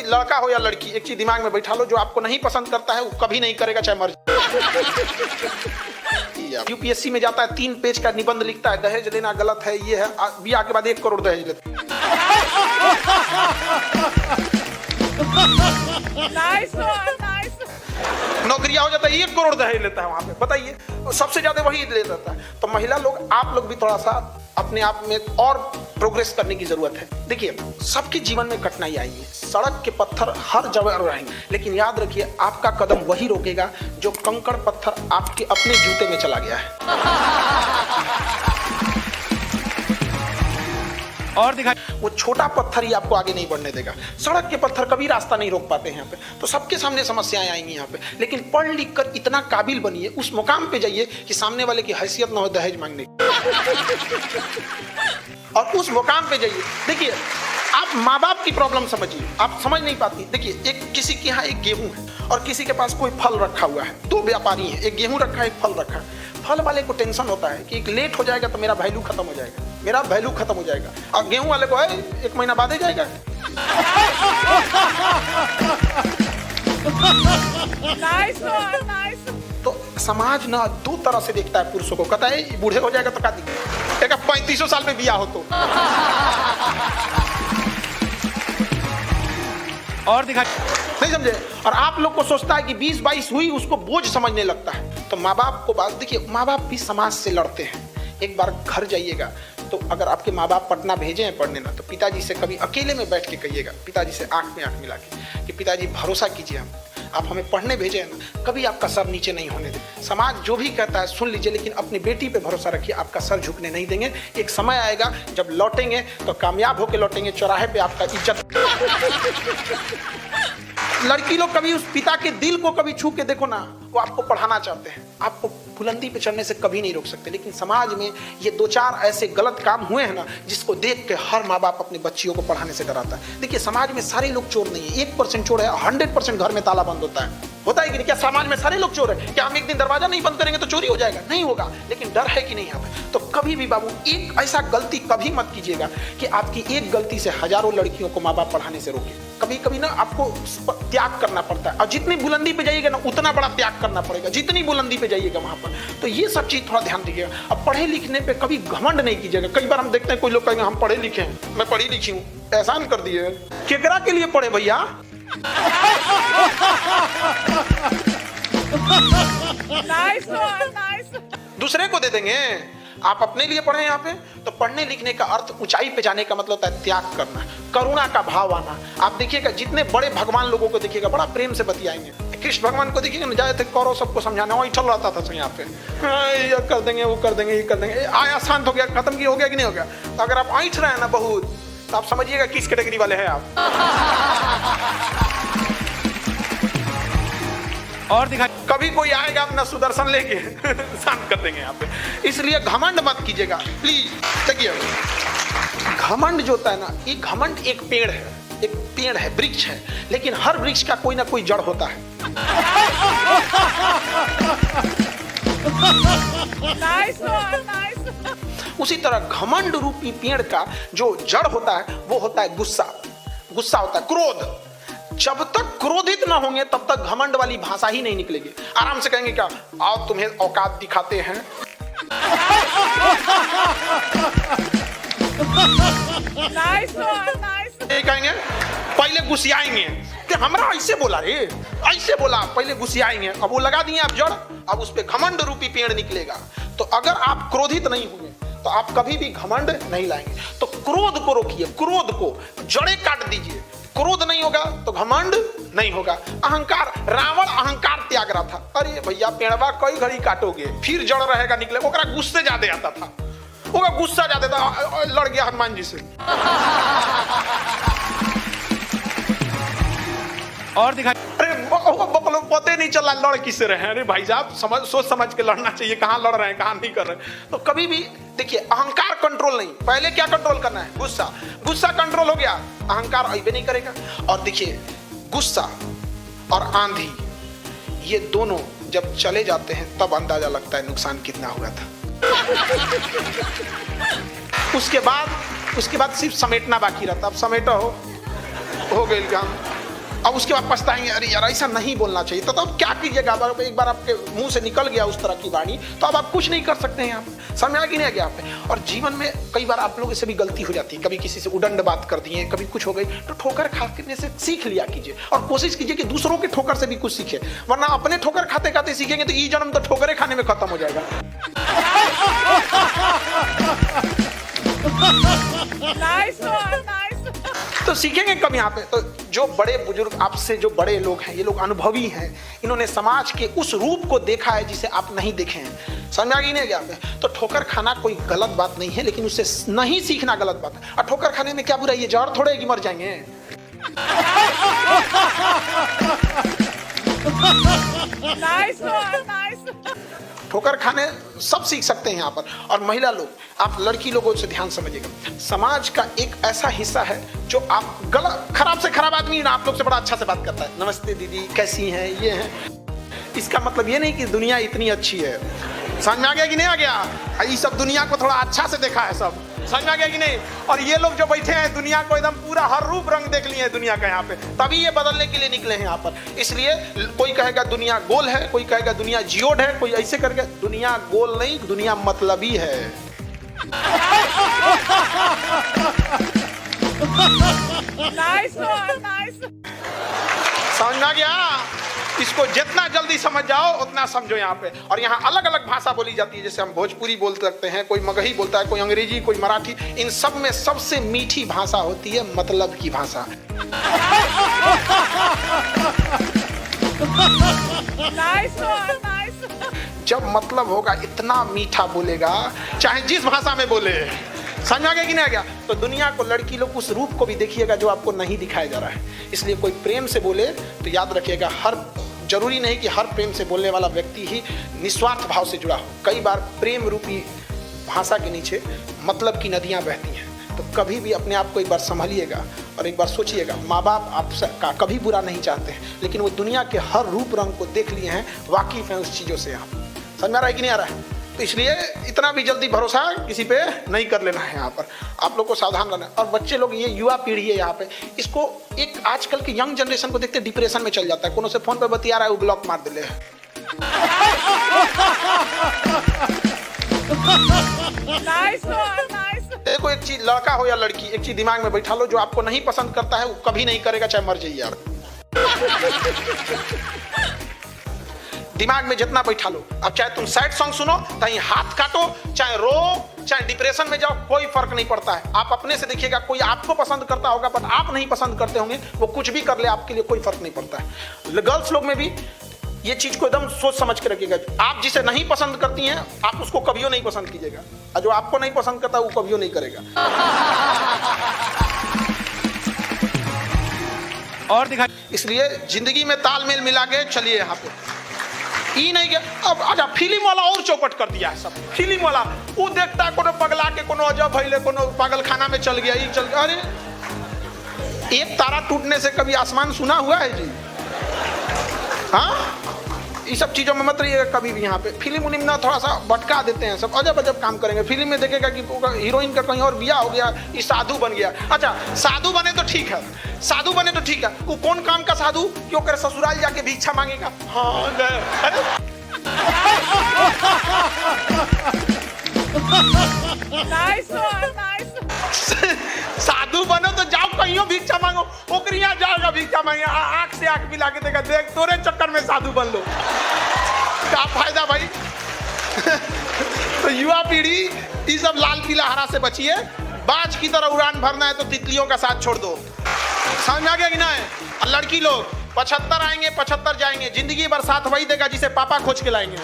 कभी लड़का हो या लड़की, एक चीज दिमाग में बैठा लो, जो आपको नहीं पसंद करता है वो कभी नहीं करेगा, चाहे मर जाए। यूपीएससी में जाता है, 3 पेज का निबंध लिखता है, दहेज लेना गलत है, ये है, ब्याह के बाद 1 करोड़ दहेज लेता है। नौकरियां हो जाता है, 1 करोड़ दहेज लेता है वहां पे, बताइए, सबसे ज्यादा वही ले लेता है। तो महिला लोग, आप लोग भी थोड़ा सा अपने आप में और प्रोग्रेस करने की जरूरत है। देखिए, सबके जीवन में कठिनाई आई है, सड़क के पत्थर हर जगह रहेंगे, लेकिन याद रखिए आपका कदम वही रोकेगा जो कंकड़ पत्थर आपके अपने जूते में चला गया है। और दिखा, वो छोटा पत्थर ही आपको आगे नहीं बढ़ने देगा। सड़क के पत्थर कभी रास्ता नहीं रोक पाते हैं यहाँ पे। तो सबके सामने समस्याएं आएंगी यहाँ पे, लेकिन पढ़ लिख कर इतना काबिल बनिए, उस मुकाम पे जाइए कि सामने वाले की हैसियत ना हो दहेज मांगने की। और उस मुकाम पे जाइए। देखिए, आप माँ बाप की प्रॉब्लम समझिए, आप समझ नहीं पाती। देखिए, एक किसी के यहाँ एक गेहूं है और किसी के पास कोई फल रखा हुआ है, 2 व्यापारी हैं, एक गेहूं रखा है, एक फल रखा है। फल वाले को टेंशन होता है कि एक लेट हो जाएगा तो मेरा वैल्यू खत्म हो जाएगा, मेरा वैल्यू खत्म हो जाएगा, और गेहूं वाले को है 1 महीना बाद ही जाएगा। तो समाज ना 2 तरह से देखता है पुरुषों को, कहता है बूढ़े हो जाएगा तो क्या दिक्कत, एक 35 साल में बिया हो तो। और दिखा, नहीं समझे। और आप लोग को सोचता है कि 20-22 हुई उसको बोझ समझने लगता है। तो माँ बाप को बात देखिए, माँ बाप भी समाज से लड़ते हैं। एक बार घर जाइएगा तो अगर आपके माँ बाप पटना भेजे हैं पढ़ने ना, तो पिताजी से कभी अकेले में बैठ के कहिएगा, पिताजी से आंख में आंख मिला के, कि पिताजी भरोसा कीजिए, आप हमें पढ़ने भेजे हैं ना, कभी आपका सर नीचे नहीं होने दें। समाज जो भी कहता है सुन लीजिए, लेकिन अपनी बेटी पे भरोसा रखिए, आपका सर झुकने नहीं देंगे। एक समय आएगा जब लौटेंगे तो कामयाब होकर लौटेंगे, चौराहे पे आपका इज्जत। लड़की लोग कभी उस पिता के दिल को कभी छू के देखो ना, वो आपको पढ़ाना चाहते हैं, आपको बुलंदी पे चढ़ने से कभी नहीं रोक सकते। लेकिन समाज में ये 2-4 ऐसे गलत काम हुए हैं ना, जिसको देख के हर माँ बाप अपने बच्चियों को पढ़ाने से डराता है। देखिए, समाज में सारे लोग चोर नहीं है, 1% चोर है, 100% घर में ताला बंद होता है कि नहीं? क्या समाज में सारे लोग चोर है? क्या हम एक दिन दरवाजा नहीं बंद करेंगे तो चोरी हो जाएगा? नहीं होगा। लेकिन डर है कि नहीं यहाँ पे? तो कभी भी बाबू एक ऐसा गलती कभी मत कीजिएगा कि आपकी एक गलती से हजारों लड़कियों को माँ बाप पढ़ाने से रोके। कभी कभी ना आपको त्याग करना पड़ता है, और जितनी बुलंदी पे जाइएगा ना उतना बड़ा त्याग करना पड़ेगा, जितनी बुलंदी पे जाइएगा वहां पर। तो ये सब चीज थोड़ा ध्यान दीजिएगा। अब पढ़े लिखने पे कभी घमंड नहीं कीजिएगा। कई बार हम देखते हैं कोई लोग कहेंगे हम पढ़े लिखे हैं, मैं पढ़ी लिखी हूँ, एहसान कर दिए। केकरा के लिए पढ़े भैया? दूसरे को दे देंगे, आप अपने लिए पढ़े यहाँ पे। तो पढ़ने लिखने का अर्थ ऊंचाई पे जाने का मतलब होता है त्याग करना, करुणा का भाव आना। आप देखिएगा जितने बड़े भगवान लोगों को देखिएगा बड़ा प्रेम से बतियाएंगे। कृष्ण भगवान को देखिएगा ना, जाए थे कौरव सबको समझाना, वही चल रहा था यहाँ पे, ये कर देंगे, वो कर देंगे, ये कर देंगे, आया शांत हो गया, खत्म की हो गया कि नहीं हो गया। तो अगर आप ऐठ रहे हैं ना बहुत, तो आप समझिएगा किस कैटेगरी वाले हैं आप। और दिखा, कभी कोई आएगा अपना सुदर्शन लेके शांत कर देंगे यहाँ पे। इसलिए घमंड मत कीजिएगा प्लीज। देखिए, घमंड जो होता है ना, ये घमंड एक पेड़ है, वृक्ष है, लेकिन हर वृक्ष का कोई ना कोई जड़ होता है। उसी तरह घमंड रूपी पेड़ का जो जड़ होता है वो होता है गुस्सा होता है, क्रोध। जब तक क्रोधित ना होंगे तब तक घमंड वाली भाषा ही नहीं निकलेगी। आराम से कहेंगे क्या, आओ तुम्हें औकात दिखाते हैं। कहेंगे पहले गुस्सियाएंगे कि हमरा ऐसे बोला रे, ऐसे बोला, पहले गुस्सियाएंगे। अब वो लगा दिए आप जड़, अब उस पे घमंड रूपी पेड़ निकलेगा। तो अगर आप क्रोधित नहीं हुए तो आप कभी भी घमंड नहीं लाएंगे। तो क्रोध को रोकिए, क्रोध को जड़ें काट दीजिए। क्रोध नहीं होगा तो घमंड नहीं होगा। अहंकार, रावण अहंकार त्याग रहा था। अरे भैया पेड़वा कई घड़ी काटोगे, फिर जड़ रहेगा निकले। ओकरा गुस्से ज्यादा आता था, ओकरा गुस्सा ज्यादा था, लड़ गया हनुमान जी से। और दिखा, अरे पता नहीं चला लड़ किससे रहे। अरे भाई साहब सोच समझ के लड़ना चाहिए, कहाँ लड़ रहे हैं कहाँ नहीं कर रहे। तो कभी भी देखिए, अहंकार कंट्रोल नहीं, पहले क्या कंट्रोल करना है? गुस्सा कंट्रोल हो गया, अहंकार अइबे नहीं करेगा। और देखिए, गुस्सा और आंधी ये दोनों जब चले जाते हैं तब अंदाजा लगता है नुकसान कितना हुआ था। उसके बाद सिर्फ समेटना बाकी रहता। अब समेटा हो गई काम। अब उसके बाद पछताएंगे, अरे यार ऐसा नहीं बोलना चाहिए। तो अब क्या कीजिएगा, अब एक बार आपके मुंह से निकल गया उस तरह की वाणी, तो अब आप कुछ नहीं कर सकते हैं यहाँ पे। समझ आ कि नहीं आ गया आप पे? और जीवन में कई बार आप लोगों से भी गलती हो जाती है, कभी किसी से उदंड बात कर दिए, कभी कुछ हो गई, तो ठोकर खाने से सीख लिया कीजिए और कोशिश कीजिए कि दूसरों के ठोकर से भी कुछ सीखे, वरना अपने ठोकर खाते खाते सीखेंगे तो ये जन्म तो ठोकरे खाने में खत्म हो जाएगा। तो सीखेंगे कब यहाँ पे? तो जो बड़े बुजुर्ग आपसे, जो बड़े लोग हैं, ये लोग अनुभवी हैं, इन्होंने समाज के उस रूप को देखा है जिसे आप नहीं देखे हैं। समझ आ गई नहीं क्या पे? तो ठोकर खाना कोई गलत बात नहीं है, लेकिन उससे नहीं सीखना गलत बात है। और ठोकर खाने में क्या बुराई है? जहर थोड़े कि मर जाएंगे। ठोकर खाने सब सीख सकते हैं यहाँ पर। और महिला लोग, आप लड़की लोगों से ध्यान समझिएगा, समाज का एक ऐसा हिस्सा है जो आप गलत, खराब से खराब आदमी ना आप लोग से बड़ा अच्छा से बात करता है, नमस्ते दीदी कैसी हैं, ये हैं। इसका मतलब ये नहीं कि दुनिया इतनी अच्छी है। समझ में आ गया कि नहीं आ गया? ये सब दुनिया को थोड़ा अच्छा से देखा है सब, समझ में आ गया कि नहीं? और ये लोग जो बैठे हैं दुनिया को एकदम पूरा हर रूप रंग देख लिए हैं दुनिया का यहाँ पे, तभी ये बदलने के लिए निकले हैं यहाँ पर। इसलिए कोई कहेगा दुनिया गोल है, कोई कहेगा दुनिया जियोड है, कोई ऐसे करके। दुनिया गोल नहीं, दुनिया मतलबी है। समझ में आ गया? इसको जितना जल्दी समझ जाओ उतना समझो यहाँ पे। और यहाँ अलग अलग भाषा बोली जाती है, जैसे हम भोजपुरी बोल सकते हैं, कोई मगही बोलता है, कोई अंग्रेजी, कोई मराठी। इन सब में सबसे मीठी भाषा होती है मतलब की भाषा। जब मतलब होगा इतना मीठा बोलेगा, चाहे जिस भाषा में बोले। समझ आ गया कि नहीं आ गया? तो दुनिया को, लड़की लोग उस रूप को भी देखिएगा जो आपको नहीं दिखाया जा रहा है। इसलिए कोई प्रेम से बोले तो याद रखिएगा, हर जरूरी नहीं कि हर प्रेम से बोलने वाला व्यक्ति ही निस्वार्थ भाव से जुड़ा हो। कई बार प्रेम रूपी भाषा के नीचे मतलब की नदियां बहती हैं। तो कभी भी अपने आप को एक बार संभालिएगा और एक बार सोचिएगा, माँ बाप आपसे का कभी बुरा नहीं चाहते हैं, लेकिन वो दुनिया के हर रूप रंग को देख लिए हैं, वाकिफ हैं उस चीज़ों से। आप समझ में आ रहा है कि नहीं आ रहा है? तो इसलिए इतना भी जल्दी भरोसा किसी पे नहीं कर लेना है। यहाँ पर आप लोग को सावधान रहना है। और बच्चे लोग, ये युवा पीढ़ी है यहाँ पे, इसको एक आजकल के यंग जनरेशन को देखते डिप्रेशन में चल जाता है। कोनो से फोन पे बतिया रहा है, वो ब्लॉक मार दे। देखो एक चीज, लड़का हो या लड़की, एक चीज दिमाग में बैठा लो, जो आपको नहीं पसंद करता है वो कभी नहीं करेगा, चाहे मर जाइए यार। दिमाग में जितना बैठा लो। अब चाहे तुम सैड सॉन्ग सुनो, चाहे हाथ काटो, चाहे रो, चाहे डिप्रेशन में जाओ, कोई फर्क नहीं पड़ता है। आप अपने से देखिएगा, कोई आपको पसंद करता होगा बट आप नहीं पसंद करते होंगे, वो कुछ भी कर ले आपके लिए कोई फर्क नहीं पड़ता है। गर्ल्स लोग में भी ये चीज को एकदम सोच समझ के रखिएगा। आप जिसे नहीं पसंद करती हैं, आप उसको कभियो नहीं पसंद कीजिएगा, और जो आपको नहीं पसंद करता वो कभियो नहीं करेगा। और दिखा। इसलिए जिंदगी में तालमेल मिला के चलिए। यहाँ पे ई नहीं गया। अब अच्छा, फिल्म वाला और चौपट कर दिया है सब। फिल्म वाला वो देखता है, कोनो पगला के, कोनो अजब भइले, कोनो पागल खाना में चल गया, ये चल गया। अरे एक तारा टूटने से कभी आसमान सुना हुआ है जी? हाँ, ये सब चीजों में मत रहिएगा कभी भी। यहाँ पे फिल्म उलिम ना थोड़ा सा भटका देते हैं, सब अजब अजब काम करेंगे। फिल्म में देखेगा कि हीरोइन का कहीं और बिया हो गया, ये साधु बन गया। अच्छा, साधु बने तो ठीक है, साधु बने तो ठीक है। वो कौन काम का साधु? क्यों कर ससुराल जाके भिक्षा मांगेगा? हाँ, अरे साधु बनो तो जाओ कहीं भिक्षा मांगो, ओकरिया जाओगा भिक्षा मांगे, आंख से आंख मिला के देखा, देख तोरे चक्कर में साधु बन लो, क्या फायदा भाई? तो युवा पीढ़ी ये सब लाल पीला हरा से बचिए। बाज की तरह उड़ान भरना है तो तितलियों का साथ छोड़ दो। समझ में आ गया कि ना है? लड़की लोग 75 आएंगे 75 जाएंगे, जिंदगी भर साथ वही देगा जिसे पापा खोज के लाएंगे।